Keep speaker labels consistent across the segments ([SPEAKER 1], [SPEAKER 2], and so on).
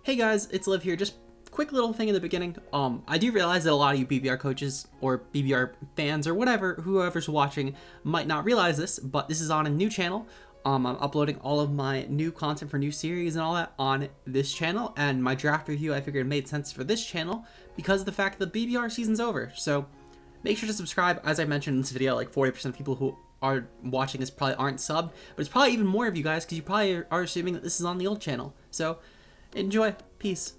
[SPEAKER 1] Hey guys, it's Liv here. Just quick little thing in the beginning. I do realize that a lot of you BBR coaches or BBR fans or whatever, whoever's watching, might not realize this, but this is on a new channel. I'm uploading all of my new content for new series and all that on this channel, and my draft review I figured made sense for this channel because of the fact that the BBR season's over. So make sure to subscribe. As I mentioned in this video, like 40% of people who are watching this probably aren't subbed, but it's probably even more of you guys because you probably are assuming that this is on the old channel. So enjoy. Peace.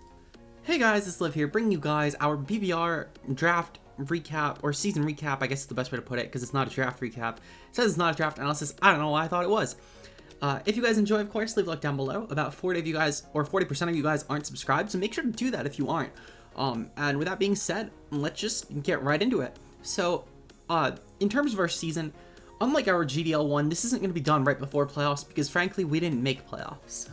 [SPEAKER 1] Hey guys, it's Liv here, bringing you guys our BBR draft recap, or season recap, I guess is the best way to put it, because it's not a draft recap. It says it's not a draft analysis. I don't know why I thought it was. If you guys enjoy, of course, leave a like down below. About 40 of you guys, or 40% of you guys aren't subscribed, so make sure to do that if you aren't. And with that being said, let's just get right into it. So, in terms of our season, unlike our GDL one, this isn't going to be done right before playoffs, because frankly, we didn't make playoffs.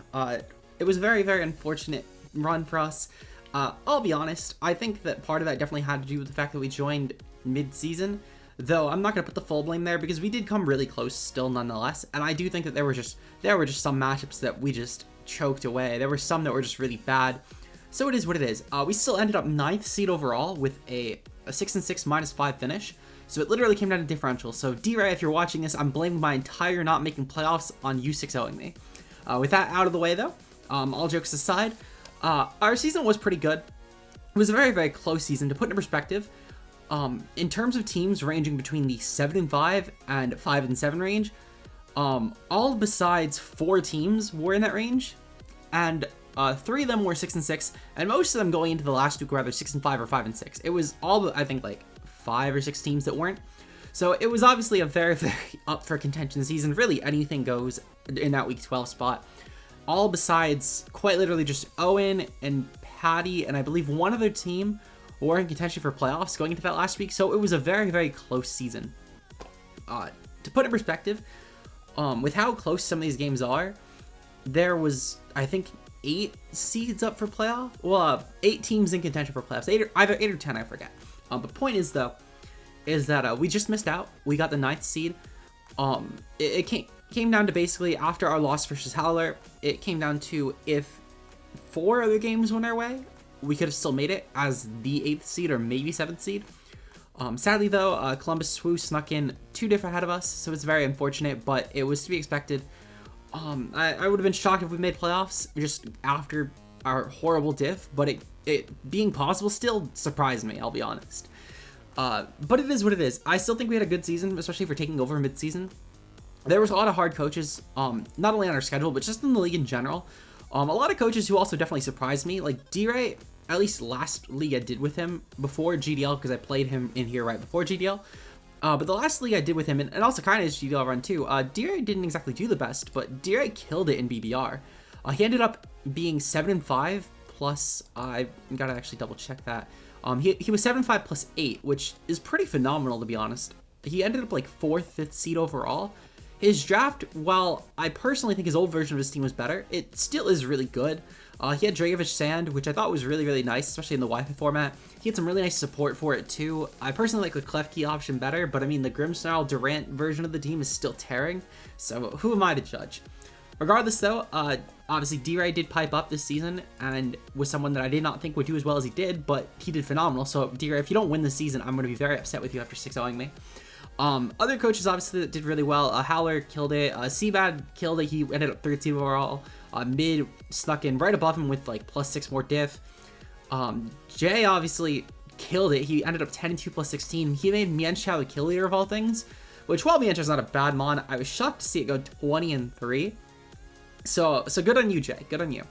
[SPEAKER 1] It was a very, very unfortunate run for us. I'll be honest, I think that part of that definitely had to do with the fact that we joined mid-season, though I'm not going to put the full blame there because we did come really close still nonetheless, and I do think that there were just some matchups that we just choked away. There were some that were just really bad, so it is what it is. We still ended up 9th seed overall with a 6-6 -5 finish, so it literally came down to differential. So D-Ray, if you're watching this, I'm blaming my entire not making playoffs on you 6-0ing me. With that out of the way though, all jokes aside, our season was pretty good. It was a very, very close season. To put in perspective, in terms of teams ranging between the 7-5 and 5-7 range, all besides 4 teams were in that range, and 3 of them were 6-6, and most of them going into the last week were either 6-5 or 5-6. It was all, I think, like 5 or 6 teams that weren't. So it was obviously a very, very up for contention season. Really, anything goes in that week 12 spot. All besides quite literally just Owen and Patty and I believe one other team were in contention for playoffs going into that last week. So it was a very, very close season. To put in perspective, with how close some of these games are, there was, I think, 8 seeds up for playoff. Well, 8 teams in contention for playoffs. Either 8 or 10, I forget. But point is, though, is that we just missed out. We got the 9th seed. It came down to basically after our loss versus Howler, it came down to if 4 other games went our way, we could have still made it as the 8th seed or maybe 7th seed. Sadly though, Columbus Swoo snuck in 2 different ahead of us, so it's very unfortunate, but it was to be expected. I would have been shocked if we made playoffs just after our horrible diff, but it being possible still surprised me, I'll be honest. But it is what it is. I still think we had a good season, especially for taking over mid-season. There was a lot of hard coaches, not only on our schedule, but just in the league in general. A lot of coaches who also definitely surprised me, like D-Ray, at least last league I did with him before GDL, because I played him in here right before GDL. But the last league I did with him, and also kind of his GDL run too, D-Ray didn't exactly do the best, but D-Ray killed it in BBR. He ended up being 7-5 plus, I gotta actually double check that. He was 7-5 plus 8, which is pretty phenomenal to be honest. He ended up like 4th, 5th seed overall. His draft, while I personally think his old version of his team was better, it still is really good. He had Dragovich Sand, which I thought was really, really nice, especially in the Wi-Fi format. He had some really nice support for it too. I personally like the Klefki option better, but I mean the Grimmsnarl Durant version of the team is still tearing, so who am I to judge? Regardless though, obviously D-Ray did pipe up this season and was someone that I did not think would do as well as he did, but he did phenomenal. So D-Ray, if you don't win this season, I'm going to be very upset with you after 6-0ing me. Other coaches obviously that did really well. Howler killed it. Seabad killed it. He ended up 3rd seed overall. Mid snuck in right above him with like +6 more diff. Jay obviously killed it. He ended up 10-2 plus 16. He made Mienshao the kill leader of all things, which while Mienshao's not a bad mon, I was shocked to see it go 20-3. So good on you, Jay. Good on you.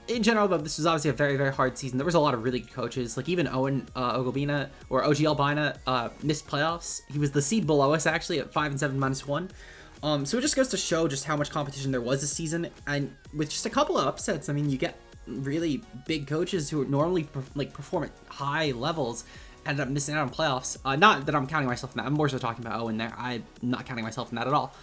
[SPEAKER 1] In general, though, this was obviously a very, very hard season. There was a lot of really good coaches. Like even Owen Ogobina or OG Albina missed playoffs. He was the seed below us actually at 5-7 -1. So it just goes to show just how much competition there was this season. And with just a couple of upsets, I mean, you get really big coaches who normally perform at high levels ended up missing out on playoffs. Not that I'm counting myself in that. I'm more so talking about Owen there. I'm not counting myself in that at all.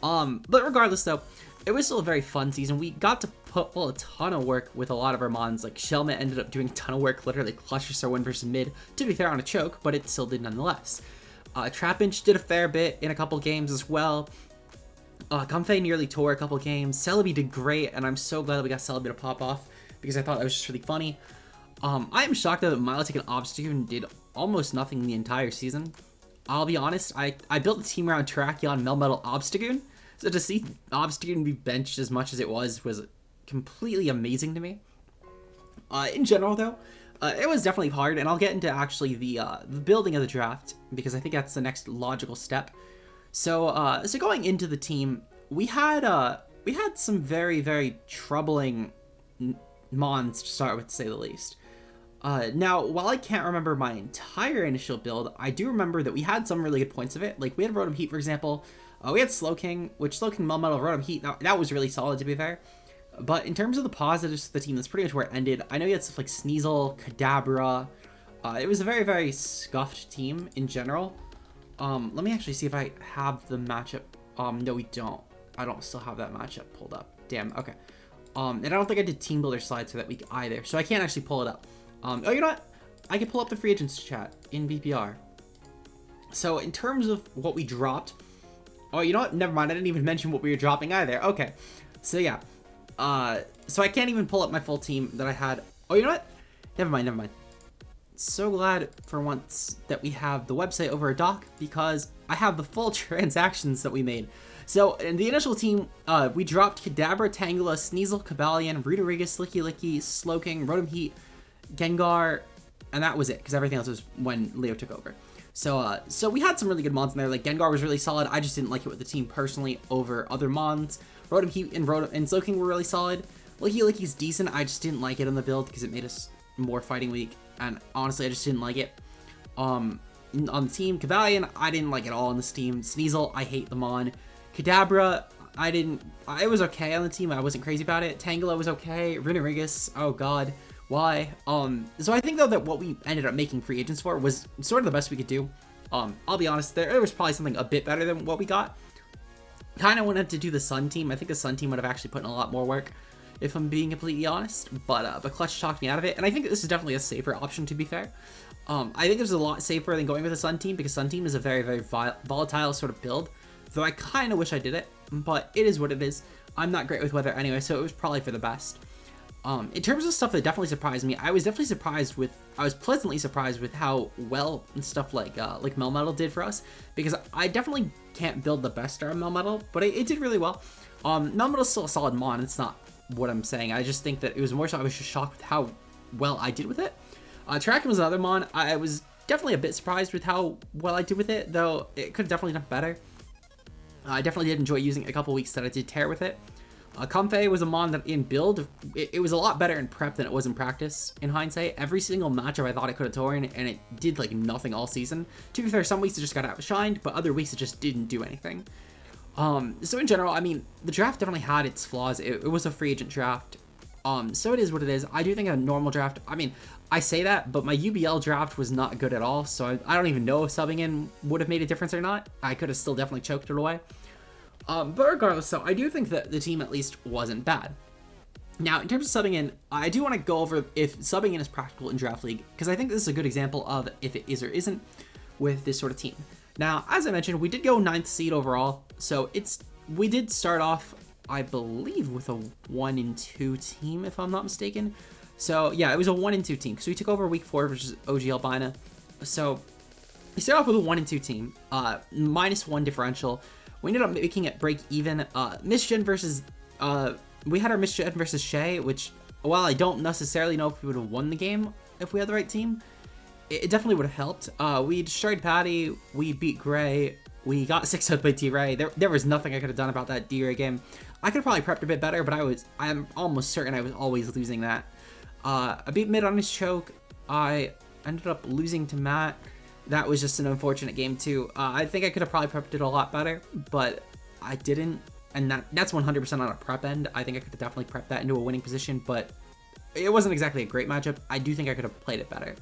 [SPEAKER 1] But regardless, though, it was still a very fun season. We got to put a ton of work with a lot of our mons. Like Shellmet ended up doing a ton of work, literally clutched our win versus mid. To be fair, on a choke, but it still did nonetheless. Trapinch did a fair bit in a couple games as well. Comfey nearly tore a couple games. Celebi did great, and I'm so glad that we got Celebi to pop off because I thought that was just really funny. I am shocked that Milotic and Obstagoon did almost nothing the entire season. I'll be honest, I built a team around Terrakion, Melmetal, Obstagoon, so to see Obstagoon be benched as much as it was completely amazing to me. In general, though, it was definitely hard, and I'll get into actually the building of the draft, because I think that's the next logical step. So going into the team, we had some very, very troubling mons to start with, to say the least. Now, while I can't remember my entire initial build, I do remember that we had some really good points of it. Like, we had Rotom Heat, for example. We had Slowking, which Slowking, Melmetal, Rotom Heat, that was really solid, to be fair. But in terms of the positives of the team, that's pretty much where it ended. I know you had stuff like Sneasel, Kadabra. It was a very, very scuffed team in general. Let me actually see if I have the matchup. No, we don't. I don't still have that matchup pulled up. Damn, okay. And I don't think I did Team Builder slides for that week either, so I can't actually pull it up. Oh, you know what? I can pull up the free agents chat in BBR. So in terms of what we dropped, oh, you know what? Never mind. I didn't even mention what we were dropping either. Okay. So yeah. So I can't even pull up my full team that I had. Oh, you know what? Never mind. So glad for once that we have the website over a doc, because I have the full transactions that we made. So in the initial team, we dropped Kadabra, Tangela, Sneasel, Cobalion, Ruderigus, Licky, Slowking, Rotom Heat, Gengar, and that was it, because everything else was when Leo took over. So we had some really good mons in there. Like, Gengar was really solid. I just didn't like it with the team personally over other mons. Rotom Heat and Slowking were really solid. Licky's decent. I just didn't like it on the build because it made us more fighting weak, and honestly, I just didn't like it. On the team, Cobalion, I didn't like it all on this team. Sneasel, I hate the mon. Kadabra, it was okay on the team. I wasn't crazy about it. Tangela was okay. Ruderigus, oh god. Why? So I think, though, that what we ended up making free agents for was sort of the best we could do. I'll be honest, there was probably something a bit better than what we got. Kind of wanted to do the Sun team. I think the Sun team would have actually put in a lot more work, if I'm being completely honest. But Clutch talked me out of it, and I think this is definitely a safer option, to be fair. I think this is a lot safer than going with the Sun team, because Sun team is a very, very volatile sort of build. Though I kind of wish I did it, but it is what it is. I'm not great with weather anyway, so it was probably for the best. In terms of stuff that definitely surprised me, I was pleasantly surprised with how well stuff like Melmetal did for us, because I definitely can't build the best star of Melmetal, but it did really well. Melmetal's still a solid mon, it's not what I'm saying. I just think that it was more so I was just shocked with how well I did with it. Terrakion was another mon. I was definitely a bit surprised with how well I did with it, though it could have definitely done better. I definitely did enjoy using it a couple weeks that I did tear with it. Comfey was a mon that in build, it was a lot better in prep than it was in practice, in hindsight. Every single matchup I thought it could have torn, and it did like nothing all season. To be fair, some weeks it just got outshined, but other weeks it just didn't do anything. So in general, I mean, the draft definitely had its flaws. It was a free agent draft. So it is what it is. I do think a normal draft, I mean, I say that, but my UBL draft was not good at all, so I don't even know if subbing in would have made a difference or not. I could have still definitely choked it away. But regardless, so I do think that the team at least wasn't bad. Now, in terms of subbing in, I do want to go over if subbing in is practical in Draft League, because I think this is a good example of if it is or isn't with this sort of team. Now, as I mentioned, we did go 9th seed overall, so we did start off, I believe, with a 1-2 team, if I'm not mistaken. So yeah, it was a 1-2 team, because we took over week 4 versus OG Albina. So we started off with a 1-2 team, -1 differential. We ended up making it break even. Misgen versus, we had our Misgen versus Shay, which, while I don't necessarily know if we would have won the game if we had the right team, it definitely would have helped. We destroyed Patty, we beat Gray, we got 6-0 by D-Ray. There was nothing I could have done about that D-Ray game. I could have probably prepped a bit better, but I'm almost certain I was always losing that. I beat Mid on his choke. I ended up losing to Matt. That was just an unfortunate game too. I think I could have probably prepped it a lot better, but I didn't, and that's 100% on a prep end. I think I could have definitely prepped that into a winning position, but it wasn't exactly a great matchup. I do think I could have played it better.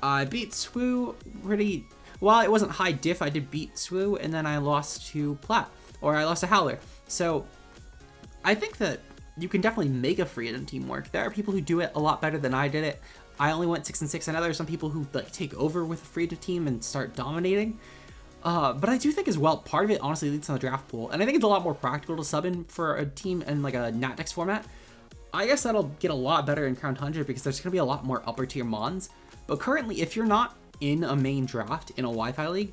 [SPEAKER 1] I beat Swoo pretty, while it wasn't high diff, I did beat Swoo, and then I lost to Plat, or I lost to Howler. So I think that you can definitely make a free agent team work. There are people who do it a lot better than I did it. I only went 6-6. I know there are some people who like take over with a free agent team and start dominating. But I do think as well, part of it honestly leads to the draft pool. And I think it's a lot more practical to sub in for a team in like a Natdex format. I guess that'll get a lot better in Crown Tundra because there's going to be a lot more upper tier mons. But currently, if you're not in a main draft in a Wi-Fi league,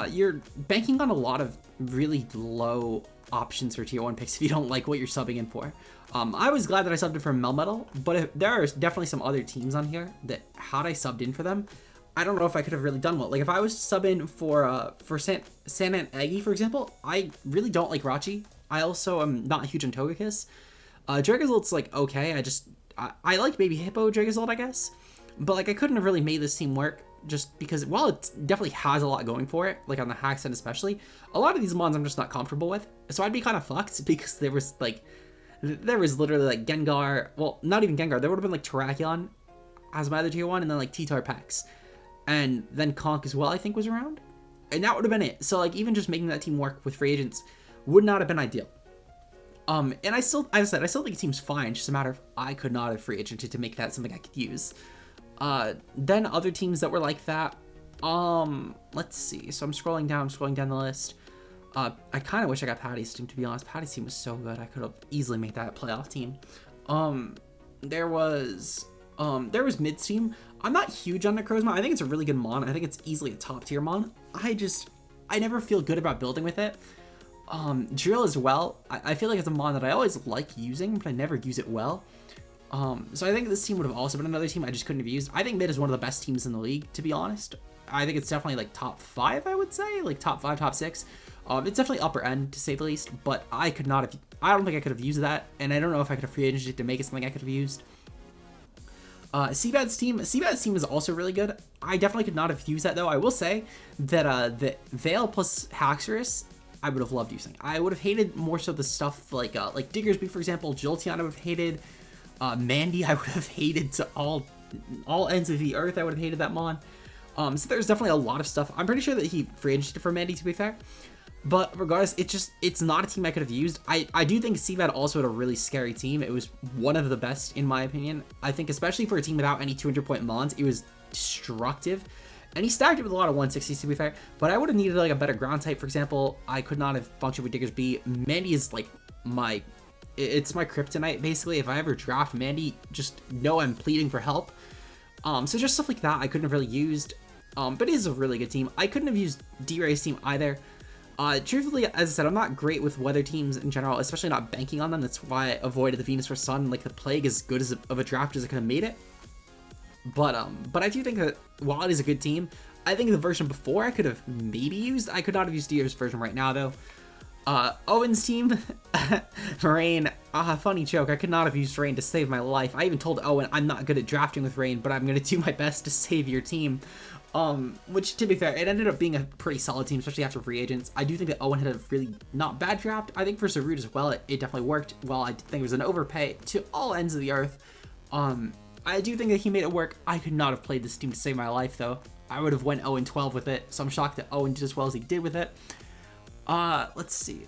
[SPEAKER 1] you're banking on a lot of really low options for tier 1 picks if you don't like what you're subbing in for. I was glad that I subbed in for Melmetal, but there are definitely some other teams on here that had I subbed in for them, I don't know if I could have really done well. Like if I was to sub in for San Aggie, for example, I really don't like Rachi. I also am not huge on Togekiss. Dragazolt's like okay. I like Baby Hippo Dragozolt, I guess, but like I couldn't have really made this team work just because while it definitely has a lot going for it, like on the hack side especially, a lot of these mons I'm just not comfortable with. So I'd be kind of fucked because there was literally like Gengar, well not even Gengar, there would have been like Terrakion as my other tier 1 and then like T-Tar Pex. And then Conk as well, I think was around. And that would have been it. So like even just making that team work with free agents would not have been ideal. And I still, as I said, I still think the team's fine. It's just a matter of I could not have free agented to make that something I could use. Then other teams that were like that. Let's see. So I'm scrolling down the list. I kind of wish I got Patty's team, to be honest. Patty's team was so good. I could have easily made that a playoff team. There was Mid's team. I'm not huge on Necrozma. I think it's a really good mon. I think it's easily a top tier mon. I never feel good about building with it. Drill as well. I feel like it's a mon that I always like using, but I never use it well. So I think this team would have also been another team I just couldn't have used. I think Mid is one of the best teams in the league, to be honest. I think it's definitely like top 5, I would say, like top 5, top 6. It's definitely upper end to say the least, but I don't think I could have used that, and I don't know if I could have free agented to make it something I could have used. Seabad's team is also really good. I definitely could not have used that though. I will say that the Veil plus Haxorus, I would have loved using. I would have hated more so the stuff like Diggersby, for example. Jolteon I would have hated. Mandy I would have hated to all ends of the earth. I would have hated that mon. So there's definitely a lot of stuff. I'm pretty sure that he free agented for Mandy, to be fair. But regardless, it's not a team I could have used. I do think Seabad also had a really scary team. It was one of the best, in my opinion. I think especially for a team without any 200-point mons, it was destructive. And he stacked it with a lot of 160s, to be fair. But I would have needed like a better ground type, for example. I could not have functioned with Diggersby. Mandy is like it's my kryptonite, basically. If I ever draft Mandy, just know I'm pleading for help. So just stuff like that I couldn't have really used. But it is a really good team. I couldn't have used D-Ray's team either. Truthfully, as I said, I'm not great with weather teams in general, especially not banking on them. That's why I avoided the Venus vs Sun. Like the Plague, as good of a draft as I could have made it. But I do think that while it is a good team, I think the version before I could have maybe used. I could not have used Dio's version right now though. Owen's team, Rain. Funny joke. I could not have used Rain to save my life. I even told Owen I'm not good at drafting with Rain, but I'm gonna do my best to save your team. Which, to be fair, it ended up being a pretty solid team, especially after free agents. I do think that Owen had a really not bad draft. I think for Zarude as well, it definitely worked. While I think it was an overpay to all ends of the earth, I do think that he made it work. I could not have played this team to save my life, though. I would have went 0-12 with it, so I'm shocked that Owen did as well as he did with it. Let's see.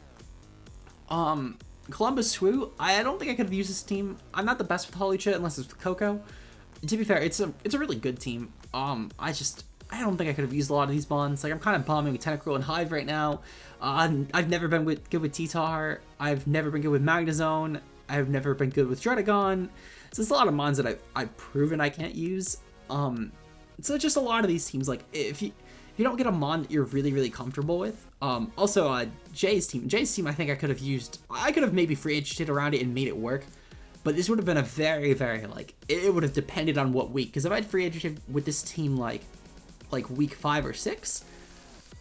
[SPEAKER 1] Columbus Swoo, I don't think I could have used this team. I'm not the best with Holy Shit unless it's with Coco. To be fair, it's a really good team. I don't think I could have used a lot of these bonds. Like, I'm kind of bombing with Tentacruel and Hive right now. I've never been good with T-Tar. I've never been good with Magnezone. I've never been good with Dredagon. So there's a lot of mons that I've proven I can't use. So just a lot of these teams, like, if you don't get a mon that you're really, really comfortable with. Also, Jay's team, I think I could have used. I could have maybe free agented around it and made it work. But this would have been a very, very, like, it would have depended on what week. Because if I'd free agented with this team, like week 5 or 6,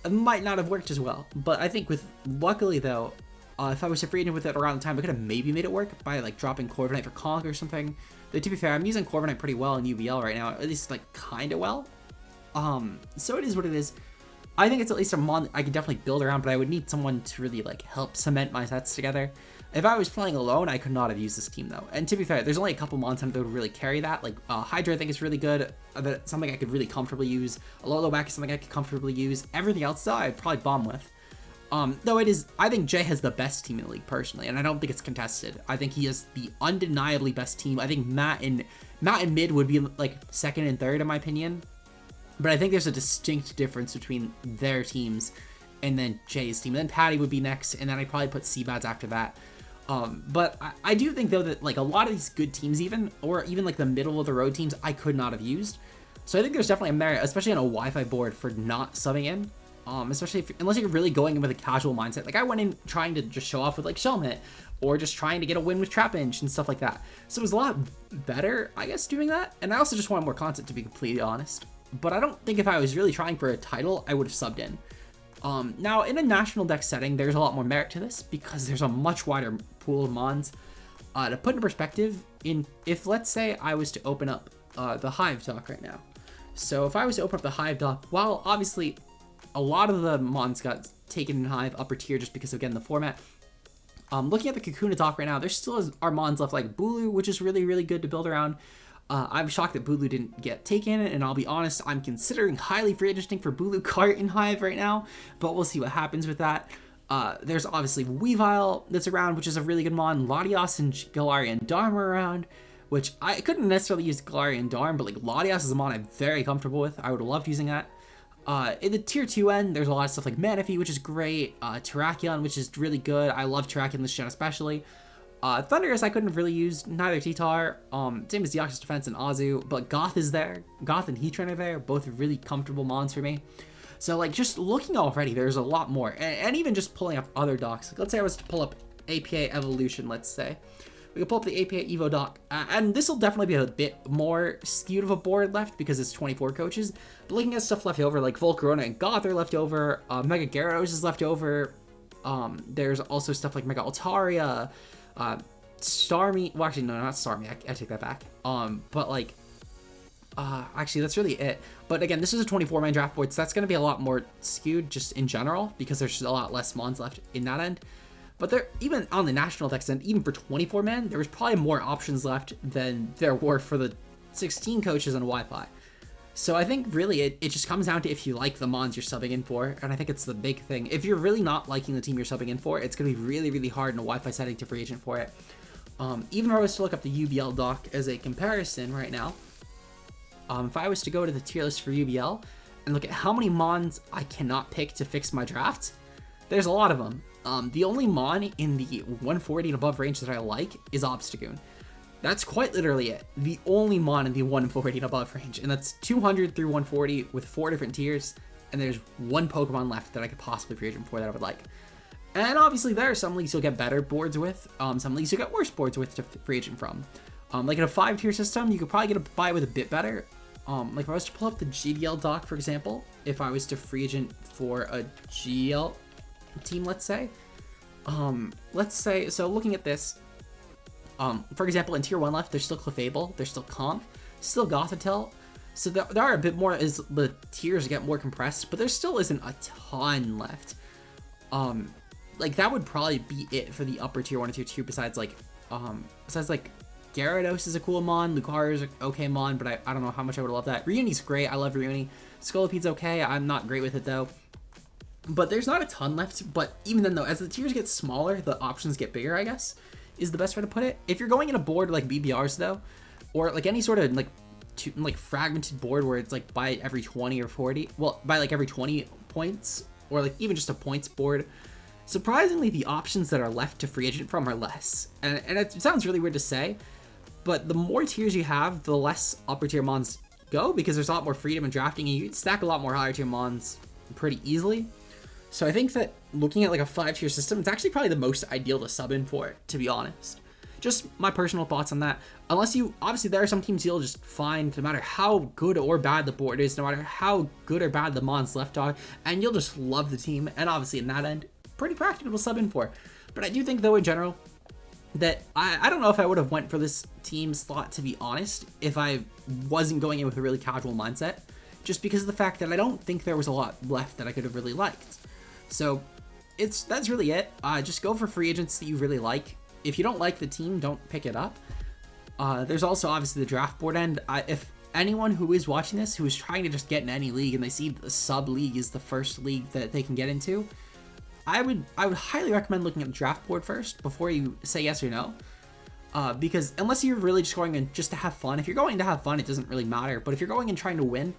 [SPEAKER 1] it might not have worked as well. But I think luckily though, if I was to free agent with it around the time, I could have maybe made it work by like dropping Corviknight for Conk or something. Though to be fair, I'm using Corviknight pretty well in UBL right now, at least like kind of well. So it is what it is. I think it's at least a mon I could definitely build around, but I would need someone to really like help cement my sets together. If I was playing alone, I could not have used this team though. And to be fair, there's only a couple mons that would really carry that. Like Hydra, I think is really good. That's something I could really comfortably use. Alola back is something I could comfortably use. Everything else though, I'd probably bomb with. Though I think Jay has the best team in the league personally, and I don't think it's contested. I think he has the undeniably best team. I think Matt and Mid would be like second and third in my opinion. But I think there's a distinct difference between their teams and then Jay's team. And then Patty would be next, and then I'd probably put Seabads after that. But I do think though that like a lot of these good teams or even like the middle of the road teams I could not have used. So I think there's definitely a merit, especially on a Wi-Fi board, for not subbing in. Especially unless you're really going in with a casual mindset. Like I went in trying to just show off with like Shelmet, or just trying to get a win with Trap Inch and stuff like that. So it was a lot better, I guess, doing that. And I also just wanted more content, to be completely honest. But I don't think if I was really trying for a title, I would have subbed in. Now, in a national deck setting, there's a lot more merit to this because there's a much wider pool of mons. To put in perspective, if let's say I was to open up the Hive dock right now. So if I was to open up the Hive dock, while obviously a lot of the mons got taken in Hive upper tier just because of, again, the format. Looking at the Kakuna dock right now, there still are mons left like Bulu, which is really, really good to build around. I'm shocked that Bulu didn't get taken, and I'll be honest, I'm considering highly free agenting for Bulu Cart in Hive right now, but we'll see what happens with that. There's obviously Weavile that's around, which is a really good mon. Latias and Galarian Darm are around, which I couldn't necessarily use Galarian Darm, but like Latias is a mon I'm very comfortable with. I would have loved using that. In the tier 2 end, there's a lot of stuff like Manaphy, which is great. Terrakion, which is really good. I love Terrakion this gen especially. Thunderous I couldn't have really used, neither T-Tar. Same as Deoxys Defense and Azu, but Goth is there. Goth and Heatran are there, both really comfortable mons for me. So like just looking already, there's a lot more. And even just pulling up other docks. Like, let's say I was to pull up APA Evolution, let's say. We could pull up the APA Evo dock, and this will definitely be a bit more skewed of a board left because it's 24 coaches. But looking at stuff left over, like Volcarona and Goth are left over, Mega Gyarados is left over. There's also stuff like Mega Altaria, Starmie. Well, actually, no, not Starmie. I take that back. But like, actually, that's really it. But again, this is a 24-man draft board, so that's going to be a lot more skewed just in general because there's a lot less mons left in that end. But there, even on the national decks end, even for 24 men, there was probably more options left than there were for the 16 coaches on Wi-Fi. So I think really it just comes down to if you like the mons you're subbing in for, and I think it's the big thing. If you're really not liking the team you're subbing in for, it's going to be really, really hard in a Wi-Fi setting to free agent for it. Even if I was to look up the UBL doc as a comparison right now, if I was to go to the tier list for UBL and look at how many mons I cannot pick to fix my draft, there's a lot of them. The only mon in the 140 and above range that I like is Obstagoon. That's quite literally it. The only mon in the 140 and above range, and that's 200 through 140 with 4 different tiers, and there's one Pokemon left that I could possibly free agent for that I would like. And obviously there are some leagues you'll get better boards with, some leagues you'll get worse boards with to free agent from. Like in a 5-tier system, you could probably get a buy with a bit better. Like if I was to pull up the GDL doc, for example, if I was to free agent for a GL team, let's say, so looking at this, for example, in tier 1 left, there's still Clefable, there's still Comp, still Gothitelle, so there are a bit more as the tiers get more compressed, but there still isn't a ton left. Like that would probably be it for the upper tier 1 and tier 2, besides like Gyarados is a cool mon, Lucario is an okay mon, but I don't know how much I would love that. Reuni's great, I love Reuni. Scolopede's okay, I'm not great with it though. But there's not a ton left, but even then though, as the tiers get smaller, the options get bigger, I guess, is the best way to put it. If you're going in a board like BBRs though, or like any sort of like fragmented board where it's like by every 20 or 40, well, by like every 20 points, or like even just a points board, surprisingly the options that are left to free agent from are less. And it sounds really weird to say, but the more tiers you have, the less upper tier mons go, because there's a lot more freedom in drafting, and you can stack a lot more higher tier mons pretty easily. So I think that looking at like a 5-tier system, it's actually probably the most ideal to sub in for it, to be honest. Just my personal thoughts on that. Unless you, obviously there are some teams you'll just find, no matter how good or bad the board is, no matter how good or bad the mons left are, and you'll just love the team, and obviously in that end, pretty practical to sub in for. But I do think though in general, that I don't know if I would have went for this team slot, to be honest, if I wasn't going in with a really casual mindset, just because of the fact that I don't think there was a lot left that I could have really liked. So that's really it. Just go for free agents that you really like. If you don't like the team, don't pick it up. There's also obviously the draft board end. If anyone who is watching this, who is trying to just get in any league and they see the sub league is the first league that they can get into, I would highly recommend looking at the draft board first before you say yes or no. Because unless you're really just going in just to have fun, if you're going to have fun, it doesn't really matter. But if you're going in trying to win,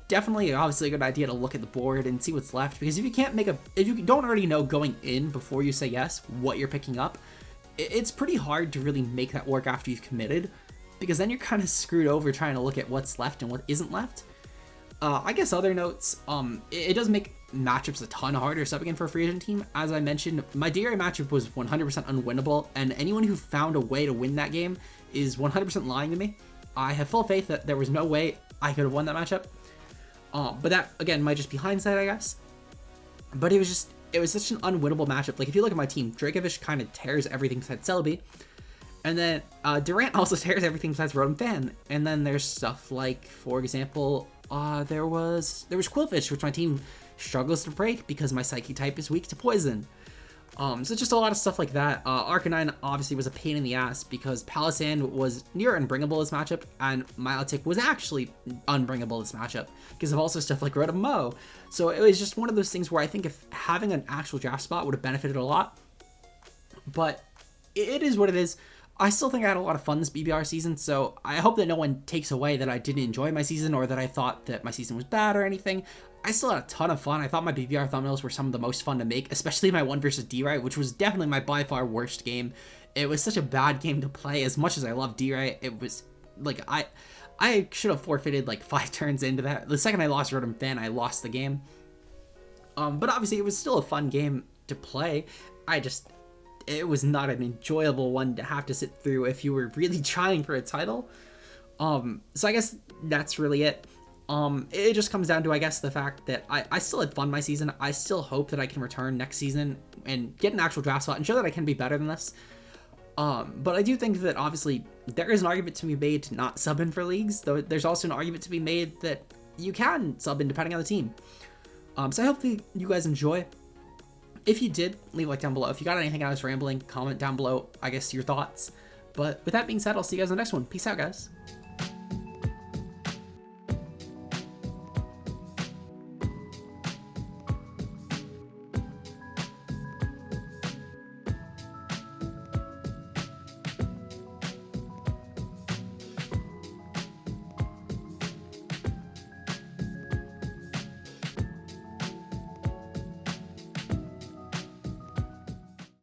[SPEAKER 1] definitely obviously a good idea to look at the board and see what's left, because if you don't already know going in before you say yes what you're picking up, it's pretty hard to really make that work after you've committed, because then you're kind of screwed over trying to look at what's left and what isn't left. I guess other notes, it does make matchups a ton harder subbing in for a free agent team. As I mentioned, my DRA matchup was 100% unwinnable, and anyone who found a way to win that game is 100% lying to me. I have full faith that there was no way I could have won that matchup. But that, again, might just be hindsight, I guess. But it was such an unwinnable matchup. Like, if you look at my team, Dracovish kind of tears everything besides Celebi. And then Durant also tears everything besides Rotom Fan. And then there's stuff like, for example, there was Quillfish, which my team struggles to break because my Psychic type is weak to poison. So just a lot of stuff like that. Arcanine obviously was a pain in the ass because Palossand was near unbringable this matchup, and Milotic was actually unbringable this matchup because of also stuff like Rotom Mow. So it was just one of those things where I think if having an actual draft spot would have benefited a lot. But it is what it is. I still think I had a lot of fun this BBR season, so I hope that no one takes away that I didn't enjoy my season or that I thought that my season was bad or anything. I still had a ton of fun. I thought my BBR thumbnails were some of the most fun to make, especially my 1 versus D-Ray, which was definitely my by far worst game. It was such a bad game to play. As much as I love D-Ray, it was like I should have forfeited like 5 turns into that. The second I lost Rotom Fan, I lost the game. But obviously it was still a fun game to play. It was not an enjoyable one to have to sit through if you were really trying for a title. So I guess that's really it. It just comes down to, I guess, the fact that I still had fun my season. I still hope that I can return next season and get an actual draft spot and show that I can be better than this. But I do think that obviously there is an argument to be made to not sub in for leagues, though there's also an argument to be made that you can sub in depending on the team. So I hope that you guys enjoy. If you did, leave a like down below. If you got anything I was rambling, comment down below, I guess, your thoughts. But with that being said, I'll see you guys in the next one. Peace out, guys.